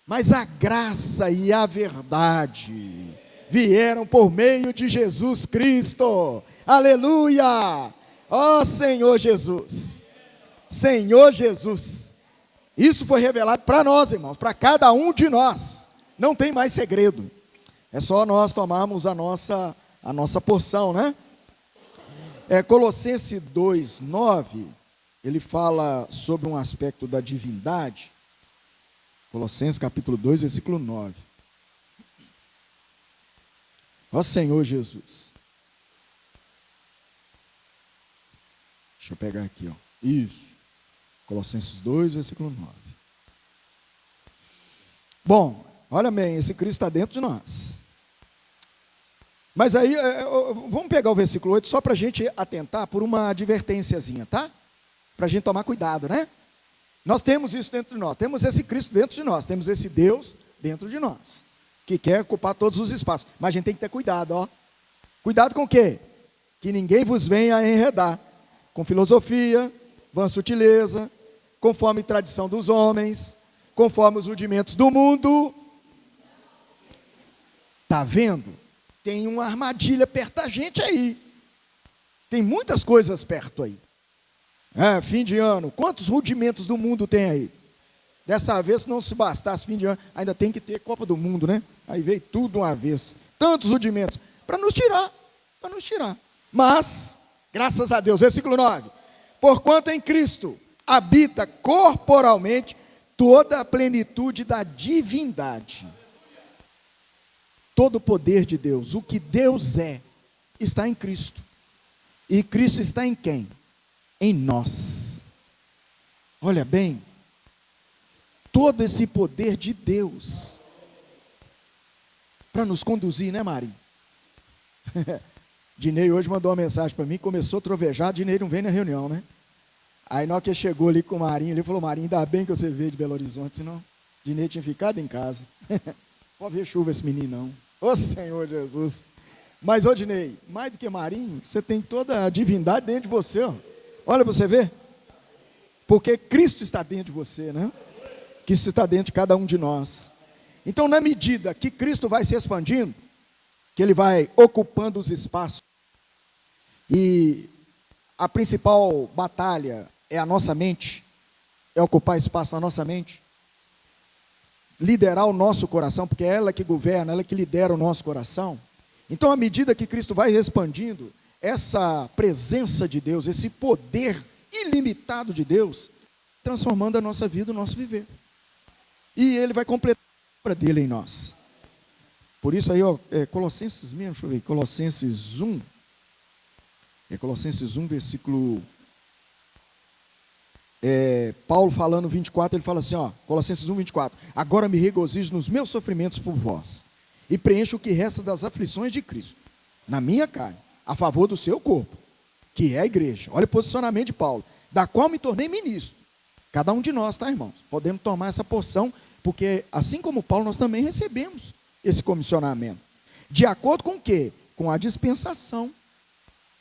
mas a graça e a verdade vieram por meio de Jesus Cristo. Aleluia! Ó Senhor Jesus. Senhor Jesus. Isso foi revelado para nós, irmãos, para cada um de nós. Não tem mais segredo. É só nós tomarmos a nossa porção, né? Colossenses 2:9, ele fala sobre um aspecto da divindade. Colossenses capítulo 2, versículo 9. Ó Senhor Jesus. Deixa eu pegar aqui, ó. Isso. Colossenses 2, versículo 9. Bom, olha bem, esse Cristo está dentro de nós. Mas aí, vamos pegar o versículo 8 só para a gente atentar por uma advertênciazinha, tá? Para a gente tomar cuidado, né? Nós temos isso dentro de nós, temos esse Cristo dentro de nós, temos esse Deus dentro de nós, que quer ocupar todos os espaços. Mas a gente tem que ter cuidado, ó. Cuidado com o quê? Que ninguém vos venha enredar com filosofia, vã sutileza, conforme tradição dos homens, conforme os rudimentos do mundo. Tá vendo? Tem uma armadilha perto da gente aí. Tem muitas coisas perto aí. Fim de ano, quantos rudimentos do mundo tem aí? Dessa vez, se não se bastasse fim de ano, ainda tem que ter Copa do Mundo, né? Aí veio tudo uma vez. Tantos rudimentos, para nos tirar. Mas, graças a Deus, versículo 9. Porquanto em Cristo habita corporalmente toda a plenitude da divindade. Todo o poder de Deus, o que Deus é, está em Cristo. E Cristo está em quem? Em nós. Olha bem, todo esse poder de Deus para nos conduzir, né, Marinho? Dinei hoje mandou uma mensagem para mim, começou a trovejar, Dinei não vem na reunião, né? Aí na hora que chegou ali com o Marinho, ele falou, Marinho, ainda bem que você veio de Belo Horizonte, senão Dinei tinha ficado em casa. Pode ver chuva esse menino não. Ô Senhor Jesus. Mas, ô Dinei, mais do que Marinho, você tem toda a divindade dentro de você, ó. Olha para você ver. Porque Cristo está dentro de você, né? Cristo está dentro de cada um de nós. Então, na medida que Cristo vai se expandindo, que Ele vai ocupando os espaços, e a principal batalha é a nossa mente, é ocupar espaço na nossa mente, liderar o nosso coração, porque é ela que governa, ela que lidera o nosso coração. Então, à medida que Cristo vai expandindo, essa presença de Deus, esse poder ilimitado de Deus, transformando a nossa vida, o nosso viver. E Ele vai completar a obra dele em nós. Por isso aí, ó, Colossenses mesmo, deixa eu ver, Colossenses 1. Colossenses 1, versículo... Paulo falando 24, ele fala assim, ó, Colossenses 1, 24. Agora me regozijo nos meus sofrimentos por vós, e preencho o que resta das aflições de Cristo, na minha carne, a favor do seu corpo, que é a igreja. Olha o posicionamento de Paulo, da qual me tornei ministro. Cada um de nós, tá, irmãos? Podemos tomar essa porção Porque, assim como Paulo, nós também recebemos esse comissionamento. De acordo com o quê? Com a dispensação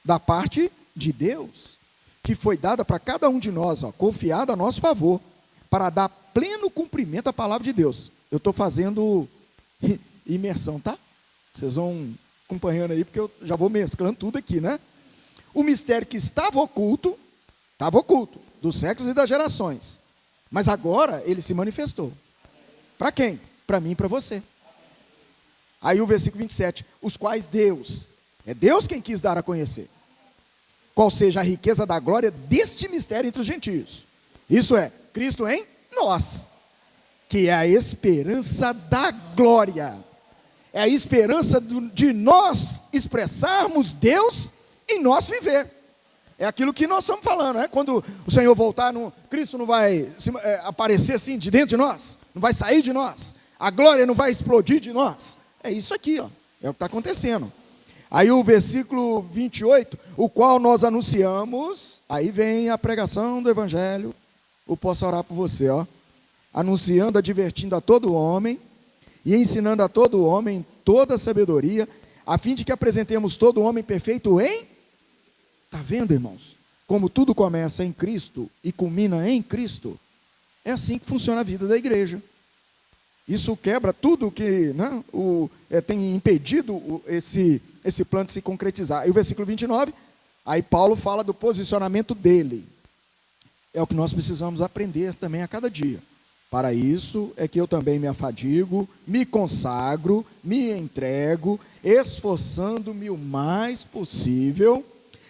da parte de Deus, que foi dada para cada um de nós, confiada a nosso favor, para dar pleno cumprimento à palavra de Deus. Eu estou fazendo imersão, tá? Vocês vão acompanhando aí, porque eu já vou mesclando tudo aqui, né? O mistério que estava oculto, dos séculos e das gerações. Mas agora ele se manifestou. Para quem? Para mim e para você. Aí o versículo 27, os quais Deus, é Deus quem quis dar a conhecer, qual seja a riqueza da glória deste mistério entre os gentios. Isso é, Cristo em nós, que é a esperança da glória. É a esperança de nós expressarmos Deus em nosso viver. É aquilo que nós estamos falando, né? Quando o Senhor voltar, Cristo não vai aparecer assim de dentro de nós, não vai sair de nós, a glória não vai explodir de nós. É isso aqui, ó, é o que está acontecendo. Aí o versículo 28, o qual nós anunciamos, aí vem a pregação do Evangelho, eu posso orar por você, ó. Anunciando, advertindo a todo homem, e ensinando a todo homem toda a sabedoria, a fim de que apresentemos todo homem perfeito em... Está vendo, irmãos? Como tudo começa em Cristo e culmina em Cristo. É assim que funciona a vida da igreja. Isso quebra tudo que, né, tem impedido esse plano de se concretizar. E o versículo 29, aí Paulo fala do posicionamento dele. É o que nós precisamos aprender também a cada dia. Para isso é que eu também me afadigo, me consagro, me entrego, esforçando-me o mais possível,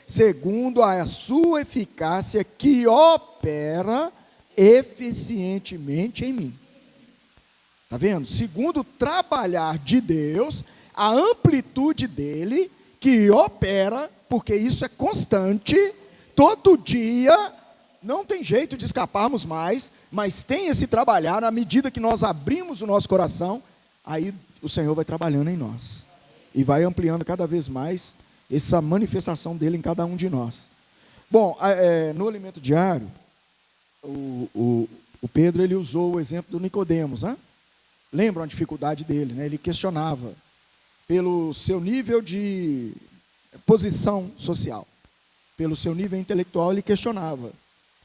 segundo a sua eficácia que opera eficientemente em mim. Está vendo? Segundo o trabalhar de Deus, a amplitude dele, que opera, porque isso é constante, todo dia, não tem jeito de escaparmos mais, mas tem esse trabalhar, na medida que nós abrimos o nosso coração, aí o Senhor vai trabalhando em nós, e vai ampliando cada vez mais essa manifestação dele em cada um de nós. Bom, no alimento diário, o Pedro, ele usou o exemplo do Nicodemos, né? Lembram a dificuldade dele, né? Ele questionava pelo seu nível de posição social, pelo seu nível intelectual, ele questionava.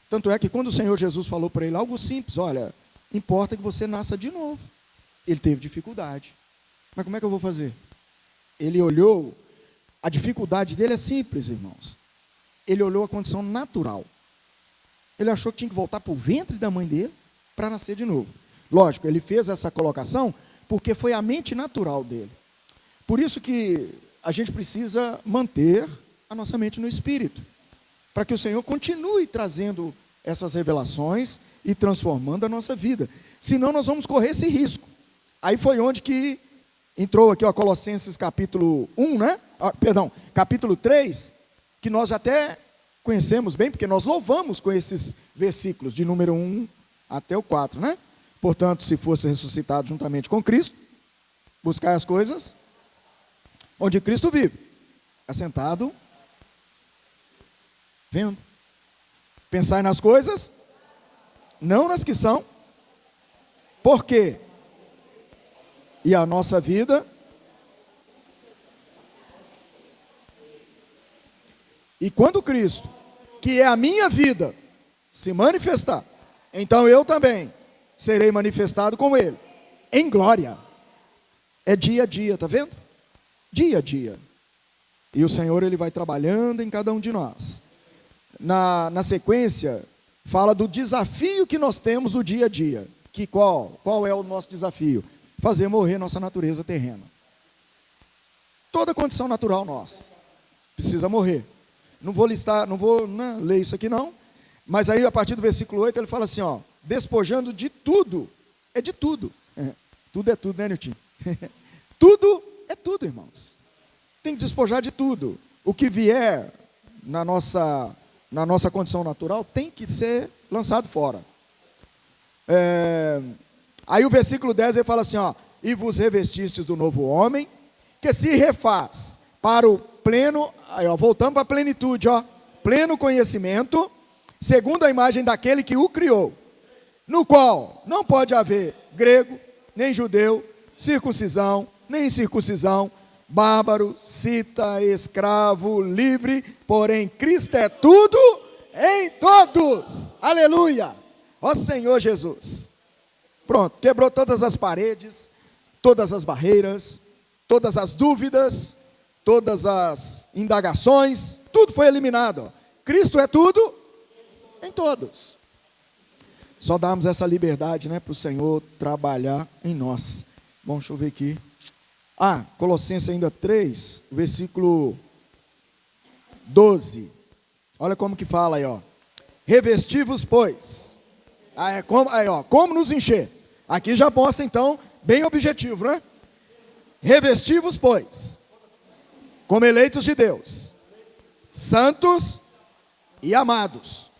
Tanto é que quando o Senhor Jesus falou para ele algo simples, olha, importa que você nasça de novo. Ele teve dificuldade. Mas como é que eu vou fazer? Ele olhou, a dificuldade dele é simples, irmãos. Ele olhou a condição natural. Ele achou que tinha que voltar para o ventre da mãe dele para nascer de novo. Lógico, ele fez essa colocação porque foi a mente natural dele. Por isso que a gente precisa manter a nossa mente no Espírito, para que o Senhor continue trazendo essas revelações e transformando a nossa vida. Senão nós vamos correr esse risco. Aí foi onde que entrou aqui, ó, Colossenses capítulo 1, né? Capítulo 3, que nós até conhecemos bem, porque nós louvamos com esses versículos, de número 1 até o 4, né? Portanto, se fosse ressuscitado juntamente com Cristo, buscai as coisas onde Cristo vive, assentado, vendo. Pensai nas coisas, não nas que são. Por quê? E a nossa vida e quando Cristo, que é a minha vida, se manifestar, então eu também serei manifestado com Ele, em glória. É dia a dia, está vendo? Dia a dia. E o Senhor, Ele vai trabalhando em cada um de nós. Na sequência, fala do desafio que nós temos no dia a dia. Que qual é o nosso desafio? Fazer morrer nossa natureza terrena. Toda condição natural nossa precisa morrer. Não vou ler isso aqui não, mas aí a partir do versículo 8 ele fala assim, ó, despojando de tudo, é de tudo. Tudo é tudo, né, Nilton? Tudo é tudo, irmãos. Tem que despojar de tudo. O que vier na nossa condição natural tem que ser lançado fora. Aí o versículo 10 ele fala assim, ó, e vos revestistes do novo homem, que se refaz para o pleno, aí, ó, voltamos para a plenitude, ó, pleno conhecimento, segundo a imagem daquele que o criou. no qual não pode haver grego, nem judeu, circuncisão, nem incircuncisão, bárbaro, cita, escravo, livre, porém Cristo é tudo em todos. Aleluia! Ó Senhor Jesus. Pronto, quebrou todas as paredes, todas as barreiras, todas as dúvidas, todas as indagações, tudo foi eliminado. Cristo é tudo em todos. Só damos essa liberdade, né, para o Senhor trabalhar em nós. Bom, deixa eu ver aqui. Colossenses ainda 3, versículo 12. Olha como que fala aí, ó. Revestivos, pois. Como nos encher? Aqui já mostra, então, bem objetivo, né? Revestivos, pois, como eleitos de Deus, santos e amados,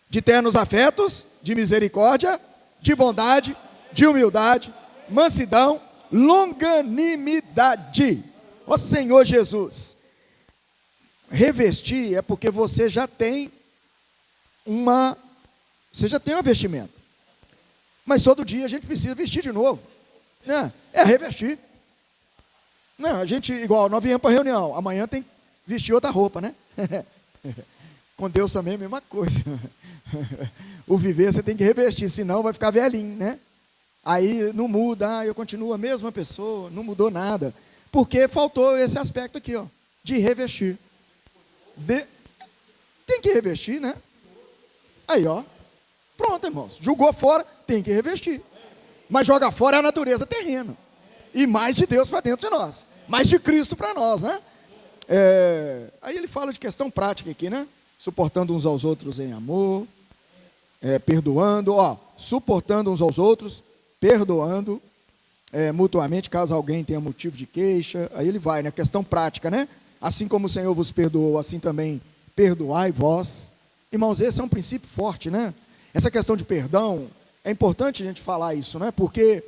de ternos afetos, de misericórdia, de bondade, de humildade, mansidão, longanimidade. Ó Senhor Jesus. Revestir é porque você já tem um vestimento. Mas todo dia a gente precisa vestir de novo, né? É revestir. Não, a gente, igual, nós viemos para a reunião, amanhã tem que vestir outra roupa, né? Com Deus também é a mesma coisa. O viver você tem que revestir, senão vai ficar velhinho, né? Aí não muda, eu continuo a mesma pessoa, não mudou nada. Porque faltou esse aspecto aqui, ó, de revestir. Tem que revestir, né? Aí, ó, pronto, irmãos. Jogou fora, tem que revestir. Mas joga fora é a natureza terrena. E mais de Deus para dentro de nós. Mais de Cristo para nós, né? Aí ele fala de questão prática aqui, né? Suportando uns aos outros em amor, perdoando, suportando uns aos outros, perdoando mutuamente, caso alguém tenha motivo de queixa. Aí ele vai, né? Questão prática, né? Assim como o Senhor vos perdoou, assim também perdoai vós. Irmãos, esse é um princípio forte, né? Essa questão de perdão, é importante a gente falar isso, né? Porque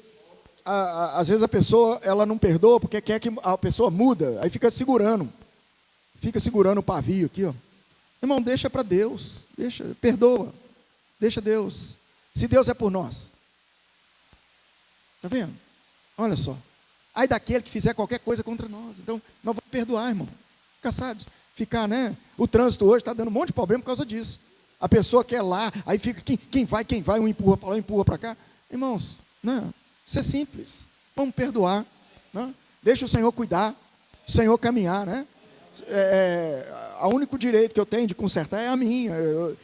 às vezes a pessoa, ela não perdoa porque quer que a pessoa muda, aí fica segurando o pavio aqui, ó. Irmão, deixa para Deus, perdoa, deixa Deus. Se Deus é por nós, tá vendo? Olha só, aí daquele que fizer qualquer coisa contra nós, então nós vamos perdoar, irmão. Ficar, né? O trânsito hoje está dando um monte de problema por causa disso. A pessoa quer lá, aí fica, quem vai, um empurra para lá, um empurra para cá. Irmãos, né? Isso é simples, vamos perdoar, né? Deixa o Senhor cuidar, o Senhor caminhar, né? O único direito que eu tenho de consertar é a minha.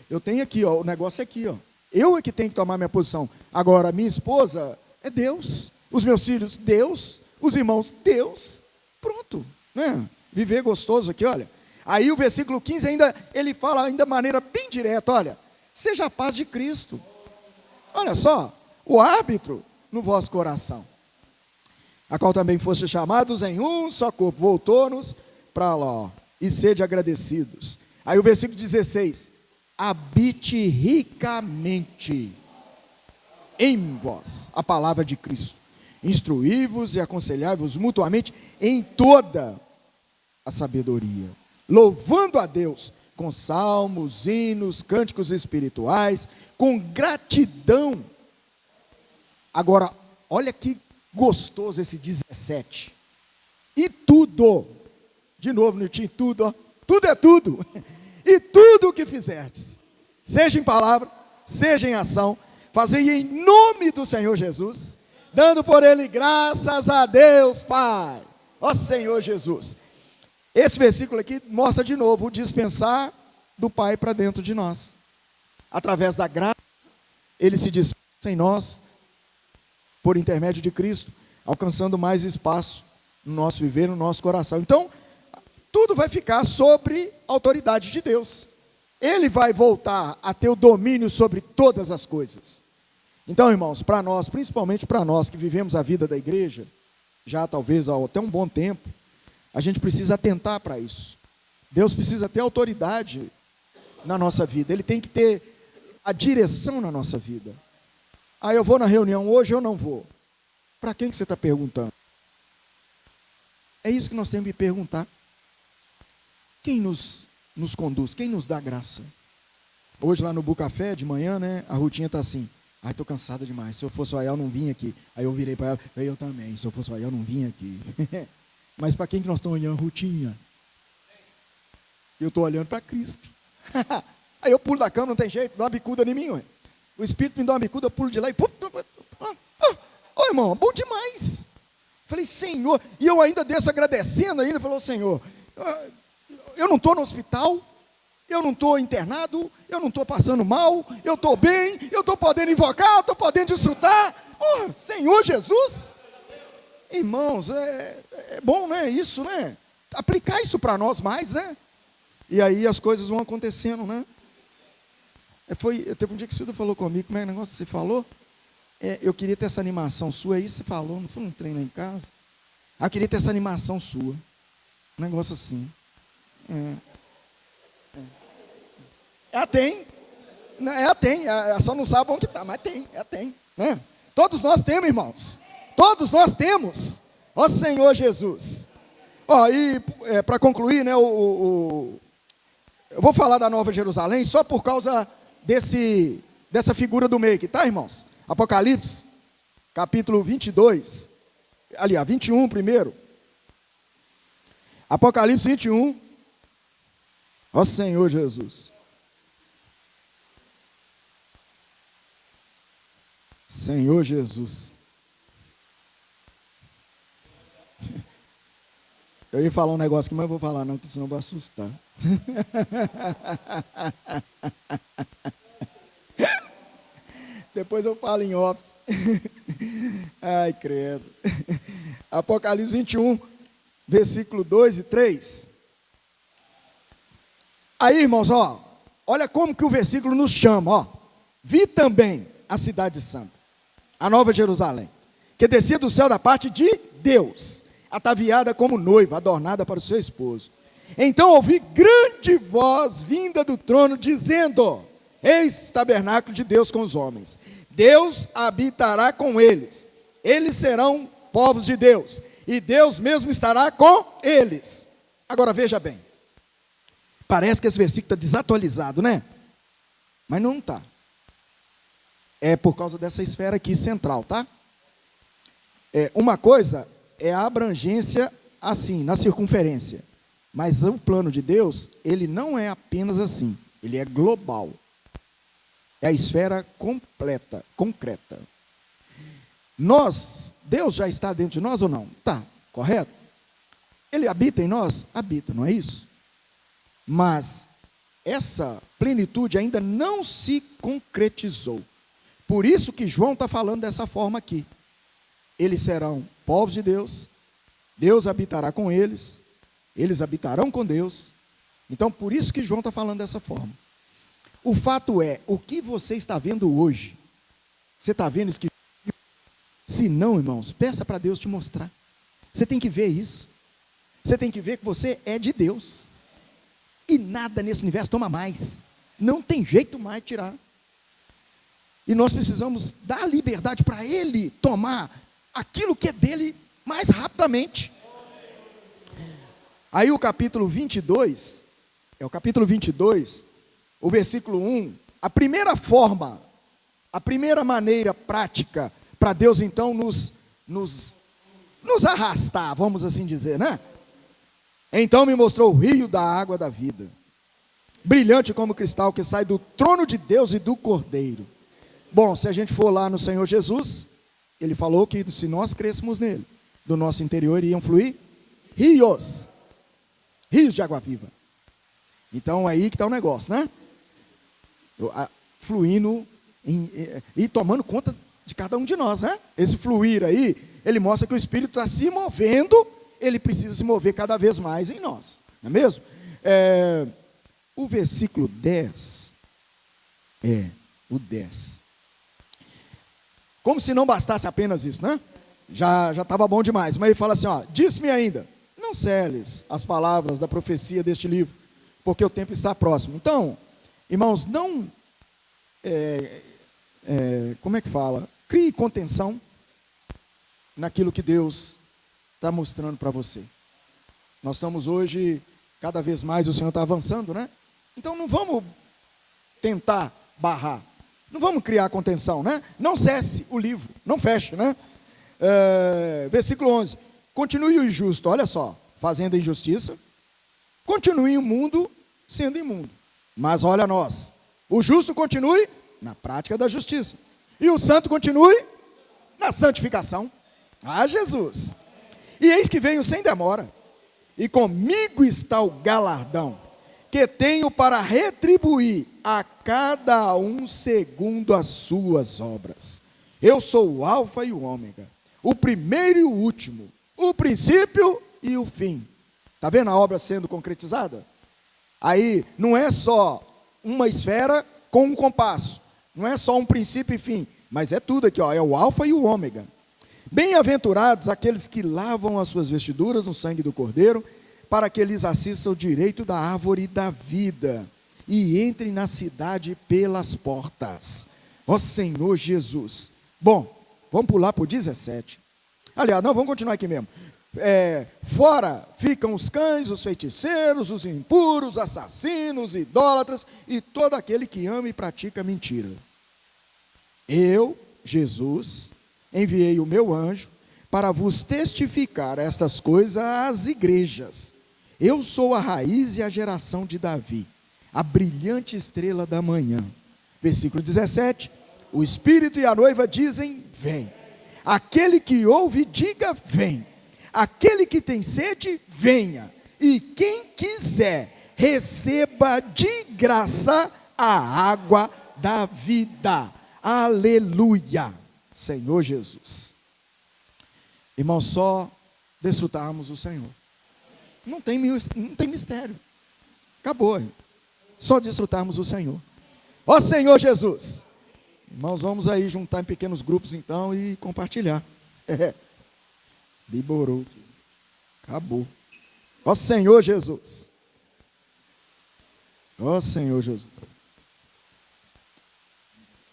Eu tenho aqui, ó, o negócio é aqui, ó. Eu é que tenho que tomar minha posição. Agora, minha esposa é Deus, os meus filhos, Deus, os irmãos, Deus. Pronto, né? Viver gostoso aqui, olha. Aí o versículo 15 ainda, ele fala ainda de maneira bem direta, olha, seja a paz de Cristo. Olha só, o árbitro no vosso coração, a qual também foste chamados em um só corpo, voltou-nos para lá, ó, e sede agradecidos. Aí o versículo 16, habite ricamente em vós a palavra de Cristo, instruí-vos e aconselhai-vos mutuamente em toda a sabedoria, louvando a Deus com salmos, hinos, cânticos espirituais, com gratidão. Agora, olha que gostoso esse 17. E tudo, de novo, Nilton, tudo, ó, tudo é tudo. E tudo o que fizerdes, seja em palavra, seja em ação, fazei em nome do Senhor Jesus, dando por Ele graças a Deus, Pai. Ó Senhor Jesus. Esse versículo aqui mostra de novo o dispensar do Pai para dentro de nós. Através da graça, Ele se dispensa em nós, por intermédio de Cristo, alcançando mais espaço no nosso viver, no nosso coração. Então, tudo vai ficar sobre a autoridade de Deus. Ele vai voltar a ter o domínio sobre todas as coisas. Então, irmãos, para nós, principalmente para nós que vivemos a vida da igreja, já talvez há até um bom tempo, a gente precisa atentar para isso. Deus precisa ter autoridade na nossa vida. Ele tem que ter a direção na nossa vida. Eu vou na reunião hoje ou não vou? Para quem que você está perguntando? É isso que nós temos que perguntar. Quem nos conduz? Quem nos dá graça? Hoje lá no Bucafé, de manhã, né, a rotina está assim. Ai, estou cansada demais. Se eu fosse só eu não vinha aqui. Aí eu virei para ela, eu também. Se eu fosse só eu não vinha aqui. Mas para quem que nós estamos olhando? Rutinha. Eu estou olhando para Cristo. Aí eu pulo da cama, não tem jeito, dá uma bicuda em mim, ué. O Espírito me dá uma bicuda, eu pulo de lá e... Ô, irmão, bom demais. Falei, Senhor, e eu ainda desço agradecendo ainda, falou, Senhor, eu não estou no hospital, eu não estou internado, eu não estou passando mal, eu estou bem, eu estou podendo invocar, eu estou podendo desfrutar. Oh, Senhor Jesus. Irmãos, é bom, né, isso, né? Aplicar isso para nós mais, né? E aí as coisas vão acontecendo, né? Teve um dia que o senhor falou comigo, como é o negócio que você falou? Eu queria ter essa animação sua, aí você falou, não foi um treino lá em casa? Eu queria ter essa animação sua. Um negócio assim. Tem. Tem. Só não sabe onde está, mas tem. Tem. Né? Todos nós temos, irmãos. Todos nós temos. Ó Senhor Jesus. Ó, e para concluir, né, eu vou falar da Nova Jerusalém só por causa dessa figura do meio aqui, tá, irmãos? Apocalipse, capítulo 22, aliás, 21 primeiro. Apocalipse 21. Ó Senhor Jesus. Senhor Jesus. Eu ia falar um negócio aqui, mas eu vou falar não, porque senão eu vou assustar. Depois eu falo em off. Ai, credo. Apocalipse 21, versículo 2 e 3. Aí, irmãos, ó, olha como que o versículo nos chama, ó. Vi também a cidade santa, a Nova Jerusalém, que descia do céu da parte de Deus, ataviada como noiva, adornada para o seu esposo. Então ouvi grande voz vinda do trono, dizendo: eis o tabernáculo de Deus com os homens. Deus habitará com eles. Eles serão povos de Deus. E Deus mesmo estará com eles. Agora veja bem. Parece que esse versículo está desatualizado, né? Mas não está. É por causa dessa esfera aqui central, tá? Uma coisa é a abrangência assim, na circunferência. Mas o plano de Deus, ele não é apenas assim. Ele é global. É a esfera completa, concreta. Deus já está dentro de nós ou não? Tá, correto? Ele habita em nós? Habita, não é isso? Mas essa plenitude ainda não se concretizou. Por isso que João está falando dessa forma aqui. Eles serão povos de Deus, Deus habitará com eles, eles habitarão com Deus. Então, por isso que João está falando dessa forma. O fato é, o que você está vendo hoje, você está vendo isso que... Se não, irmãos, peça para Deus te mostrar. Você tem que ver isso. Você tem que ver que você é de Deus. E nada nesse universo toma mais. Não tem jeito mais de tirar. E nós precisamos dar liberdade para Ele tomar aquilo que é dele mais rapidamente. Aí o capítulo 22, o capítulo 22, o versículo 1, a primeira forma, a primeira maneira prática para Deus então nos arrastar, vamos assim dizer, né? Então me mostrou o rio da água da vida, brilhante como cristal, que sai do trono de Deus e do Cordeiro. Bom, se a gente for lá no Senhor Jesus, Ele falou que se nós crêssemos nele, do nosso interior iriam fluir rios de água viva. Então aí que está o negócio, né? Fluindo e tomando conta de cada um de nós, né? Esse fluir aí, ele mostra que o Espírito está se movendo, ele precisa se mover cada vez mais em nós, não é mesmo? O versículo 10, o 10. Como se não bastasse apenas isso, né? Já estava bom demais, mas ele fala assim, ó, diz-me ainda, não celes as palavras da profecia deste livro, porque o tempo está próximo. Então, irmãos, não, como é que fala? Crie contenção naquilo que Deus está mostrando para você. Nós estamos hoje, cada vez mais o Senhor está avançando, né? Então não vamos tentar barrar, Não vamos criar contenção, né? Não cesse o livro, não feche, né? Versículo 11. Continue o injusto, olha só, fazendo a injustiça. Continue o mundo sendo imundo. Mas olha nós, o justo continue na prática da justiça. E o santo continue na santificação. Ah, Jesus! E eis que venho sem demora. E comigo está o galardão, que tenho para retribuir a cada um segundo as suas obras. Eu sou o alfa e o ômega, o primeiro e o último, o princípio e o fim. Está vendo a obra sendo concretizada? Aí não é só uma esfera com um compasso, não é só um princípio e fim, mas é tudo aqui, ó, é o alfa e o ômega. Bem-aventurados aqueles que lavam as suas vestiduras no sangue do Cordeiro, para que lhes assista o direito da árvore da vida, e entrem na cidade pelas portas. Ó Senhor Jesus. Bom, vamos pular para o 17. Aliás, não, vamos continuar aqui mesmo. Fora ficam os cães, os feiticeiros, os impuros, assassinos, idólatras, e todo aquele que ama e pratica mentira. Eu, Jesus, enviei o meu anjo para vos testificar estas coisas às igrejas. Eu sou a raiz e a geração de Davi, a brilhante estrela da manhã. Versículo 17, o Espírito e a noiva dizem, vem. Aquele que ouve, diga, vem. Aquele que tem sede, venha. E quem quiser, receba de graça a água da vida. Aleluia. Senhor Jesus. Irmão, só desfrutarmos o Senhor. Não tem mistério. Acabou. Só desfrutarmos o Senhor. Ó Senhor Jesus. Irmãos, vamos aí juntar em pequenos grupos então e compartilhar. Liberou. Acabou. Ó Senhor Jesus. Ó Senhor Jesus.